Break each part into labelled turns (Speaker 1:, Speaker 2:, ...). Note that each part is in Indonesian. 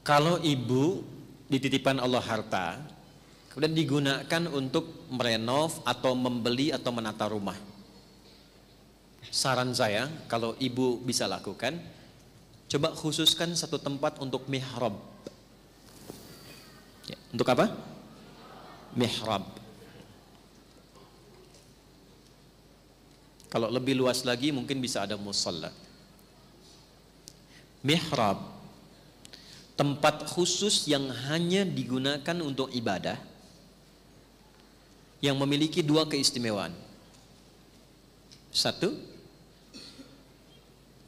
Speaker 1: Kalau ibu dititipkan Allah harta, kemudian digunakan untuk merenov atau membeli atau menata rumah, saran saya kalau ibu bisa lakukan, coba khususkan satu tempat untuk mihrab. Ya, untuk apa? Mihrab. Kalau lebih luas lagi mungkin bisa ada musalla. Mihrab, tempat khusus yang hanya digunakan untuk ibadah, yang memiliki dua keistimewaan. Satu,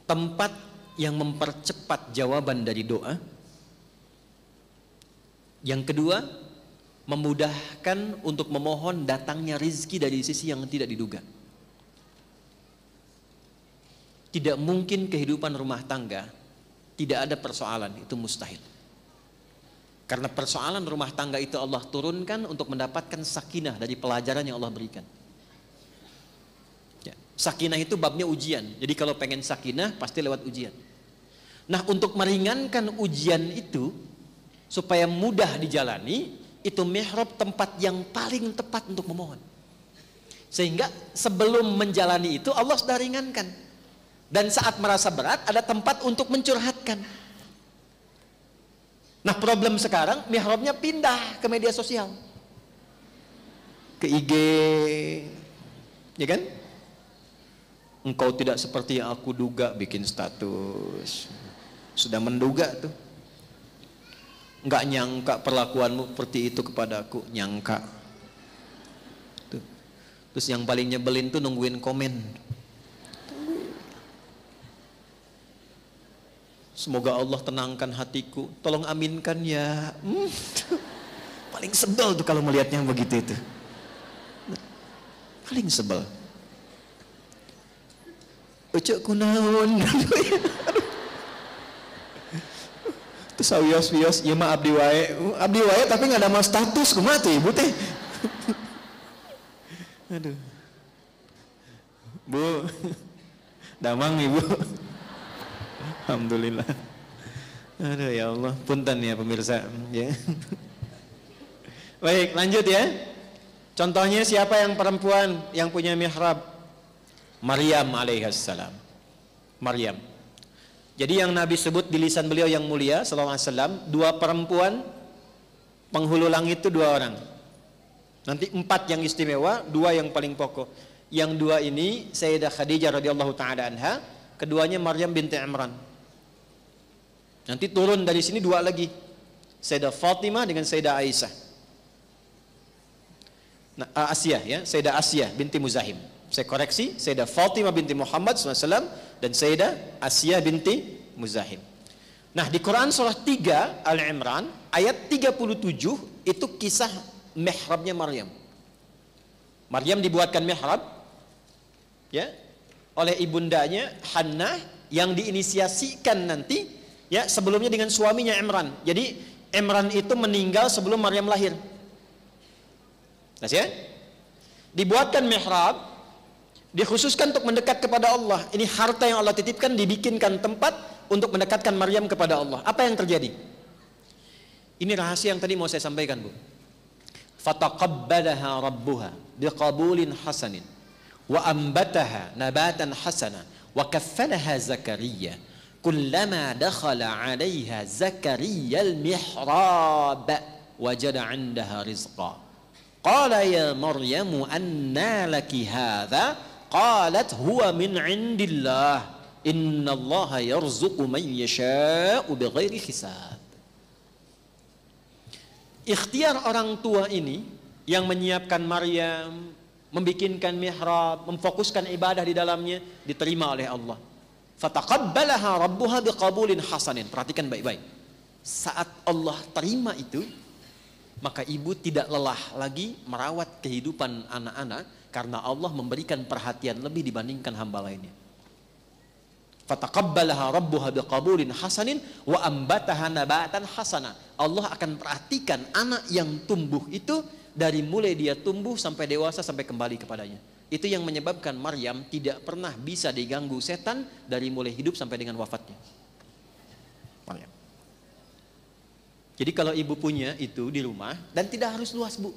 Speaker 1: tempat yang mempercepat jawaban dari doa. Yang kedua, memudahkan untuk memohon datangnya rizki dari sisi yang tidak diduga. Tidak mungkin kehidupan rumah tangga tidak ada persoalan, itu mustahil. Karena persoalan rumah tangga itu Allah turunkan untuk mendapatkan sakinah dari pelajaran yang Allah berikan. Ya, sakinah itu babnya ujian. Jadi kalau pengen sakinah pasti lewat ujian. Nah, untuk meringankan ujian itu supaya mudah dijalani, itu mihrab tempat yang paling tepat untuk memohon. Sehingga sebelum menjalani itu Allah sudah ringankan. Dan saat merasa berat ada tempat untuk mencurhatkan. Nah, problem sekarang mihrabnya pindah ke media sosial, ke IG, ya kan? Engkau tidak seperti yang aku duga, bikin status. Sudah menduga tuh. Enggak nyangka perlakuanmu seperti itu kepadaku, nyangka. Tuh. Terus yang paling nyebelin tuh nungguin komen. Semoga Allah tenangkan hatiku, tolong aminkan ya. Paling sebel tuh kalau melihatnya begitu itu. Paling sebel. Ucuk kunaon. Terus sawios-wios, ya mah abdi wae tapi nggak ada mau status, kumaha tuh ibu teh. Aduh. Bu, damang ibu. Alhamdulillah. Aduh ya Allah, punten ya pemirsa ya. Baik, lanjut ya. Contohnya siapa yang perempuan yang punya mihrab? Maryam alaihissalam. Maryam. Jadi yang Nabi sebut di lisan beliau yang mulia sallallahu alaihi wasallam, dua perempuan penghulu langit itu dua orang. Nanti empat yang istimewa, dua yang paling pokok. Yang dua ini Sayyidah Khadijah radhiyallahu taala anha, keduanya Maryam binti Imran. Nanti turun dari sini dua lagi, Sayyidah Fatimah dengan Sayyidah Aisyah. Nah, Asiyah ya, Sayyidah Asiyah binti Muzahim. Saya koreksi, Sayyidah Fatimah binti Muhammad SAW dan Sayyidah Asiyah binti Muzahim. Nah, di Quran surah 3 Al-Imran ayat 37 itu kisah mihrabnya Maryam. Maryam dibuatkan mihrab ya oleh ibundanya Hannah yang diinisiasikan nanti ya sebelumnya dengan suaminya Imran. Jadi Imran itu meninggal sebelum Maryam lahir. Nah, ya? Dibuatkan mihrab, dikhususkan untuk mendekat kepada Allah. Ini harta yang Allah titipkan, dibikinkan tempat untuk mendekatkan Maryam kepada Allah. Apa yang terjadi? Ini rahasia yang tadi mau saya sampaikan, Bu. Fataqabbalaha rabbuha biqabulin hasanin wa ambataha nabatan hasana wa kaffalaha Zakaria. Kullama dakhala 'alaiha Zakaria al-mihrab wajada 'indaha rizqa. Qala ya Maryamu anna laki hadha? Qalat huwa min 'indillah. Innallaha yarzuqu man yasha'u bighairi hisab. Ikhtiar orang tua ini yang menyiapkan Maryam, membikinkan mihrab, memfokuskan ibadah di dalamnya, diterima oleh Allah. Fataqabbalaha rabbuha biqabulin hasanin. Perhatikan baik-baik. Saat Allah terima itu, maka ibu tidak lelah lagi merawat kehidupan anak-anak karena Allah memberikan perhatian lebih dibandingkan hamba lainnya. Fataqabbalaha rabbuha biqabulin hasanin wa ambataha nabatan hasana. Allah akan perhatikan anak yang tumbuh itu dari mulai dia tumbuh sampai dewasa sampai kembali kepadanya. Itu yang menyebabkan Maryam tidak pernah bisa diganggu setan dari mulai hidup sampai dengan wafatnya. Maryam. Jadi kalau ibu punya itu di rumah, dan tidak harus luas bu.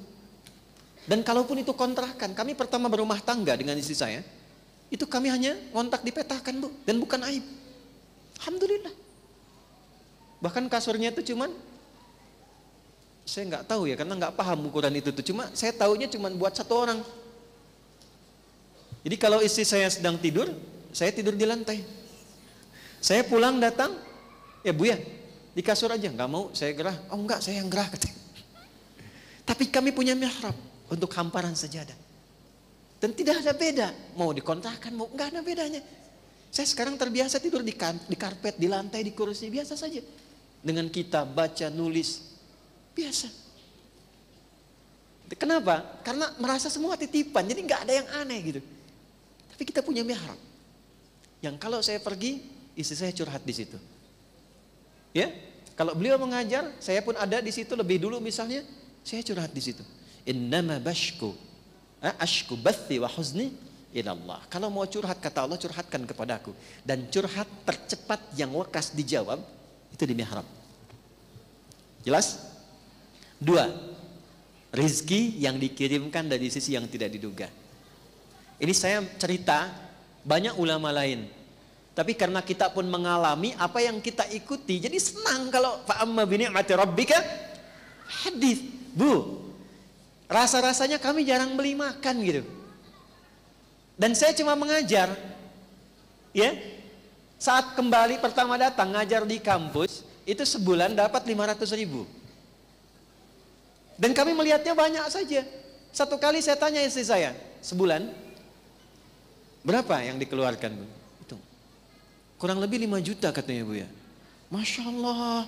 Speaker 1: Dan kalaupun itu kontrakan, kami pertama berumah tangga dengan istri saya, itu kami hanya ngontak dipetakan bu, dan bukan aib. Alhamdulillah. Bahkan kasurnya itu cuman, saya nggak tahu ya, karena nggak paham ukuran itu tuh. Cuma saya tahunya cuman buat satu orang. Jadi kalau istri saya sedang tidur, saya tidur di lantai. Saya pulang datang, ya bu ya, di kasur aja, nggak mau saya gerah. Oh enggak, saya yang gerah katanya. Tapi kami punya mihrab untuk hamparan sejadah. Dan tidak ada beda, mau dikontrakan, mau nggak ada bedanya. Saya sekarang terbiasa tidur di karpet, di lantai, di kursi, biasa saja. Dengan kitab, baca, nulis, biasa. Kenapa? Karena merasa semua titipan, jadi nggak ada yang aneh gitu. Tapi kita punya mihrab. Yang kalau saya pergi, istri saya curhat di situ. Ya, kalau beliau mengajar, saya pun ada di situ lebih dulu misalnya, saya curhat di situ. Innama bashku, ashku bathi wa huzni ilallah. Kalau mau curhat kata Allah, curhatkan kepadaku. Dan curhat tercepat yang wakas dijawab itu di mihrab. Jelas? 2. Rizki yang dikirimkan dari sisi yang tidak diduga. Ini saya cerita banyak ulama lain. Tapi karena kita pun mengalami apa yang kita ikuti, jadi senang kalau fa'amma bi ni'mati rabbika hadits. Bu, rasa-rasanya kami jarang beli makan gitu. Dan saya cuma mengajar. Ya. Saat kembali pertama datang ngajar di kampus, itu sebulan dapat 500.000. Dan kami melihatnya banyak saja. Satu kali saya tanya istri saya, sebulan berapa yang dikeluarkan bu? Itu kurang lebih 5 juta katanya bu ya. Masya Allah,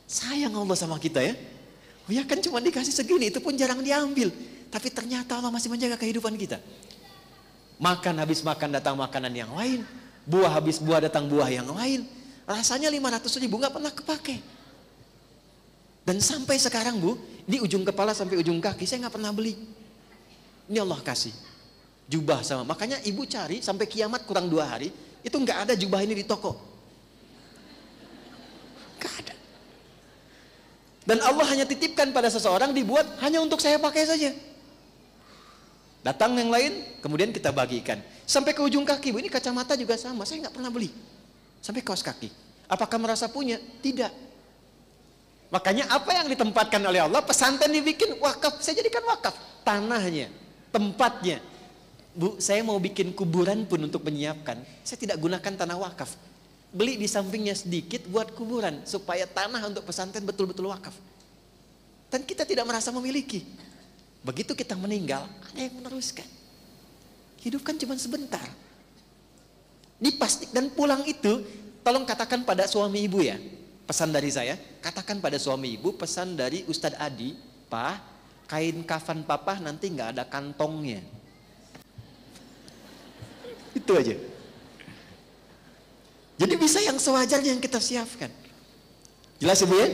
Speaker 1: sayang Allah sama kita ya. Oh ya kan cuma dikasih segini, itu pun jarang diambil. Tapi ternyata Allah masih menjaga kehidupan kita. Makan habis makan datang makanan yang lain, buah habis buah datang buah yang lain. Rasanya 500.000 nggak pernah kepake. Dan sampai sekarang bu, di ujung kepala sampai ujung kaki saya nggak pernah beli. Ini Allah kasih. Jubah sama, makanya ibu cari sampai kiamat kurang 2 hari, itu nggak ada jubah ini di toko. Nggak ada. Dan Allah hanya titipkan pada seseorang, dibuat hanya untuk saya pakai saja. Datang yang lain, kemudian kita bagikan. Sampai ke ujung kaki, bu, ini kacamata juga sama, saya nggak pernah beli. Sampai kaos kaki. Apakah merasa punya? Tidak. Makanya apa yang ditempatkan oleh Allah, pesantren dibikin wakaf, saya jadikan wakaf. Tanahnya, tempatnya. Bu, saya mau bikin kuburan pun untuk menyiapkan, saya tidak gunakan tanah wakaf. Beli di sampingnya sedikit buat kuburan, supaya tanah untuk pesantren betul-betul wakaf. Dan kita tidak merasa memiliki. Begitu kita meninggal, ada yang meneruskan. Hidup kan cuma sebentar. Dipastikan, dan pulang itu, tolong katakan pada suami ibu ya, pesan dari saya, katakan pada suami ibu, pesan dari Ustadz Adi, Pak, kain kafan papa nanti nggak ada kantongnya. Itu aja. Jadi bisa yang sewajarnya yang kita siapkan. Jelas ibu ya?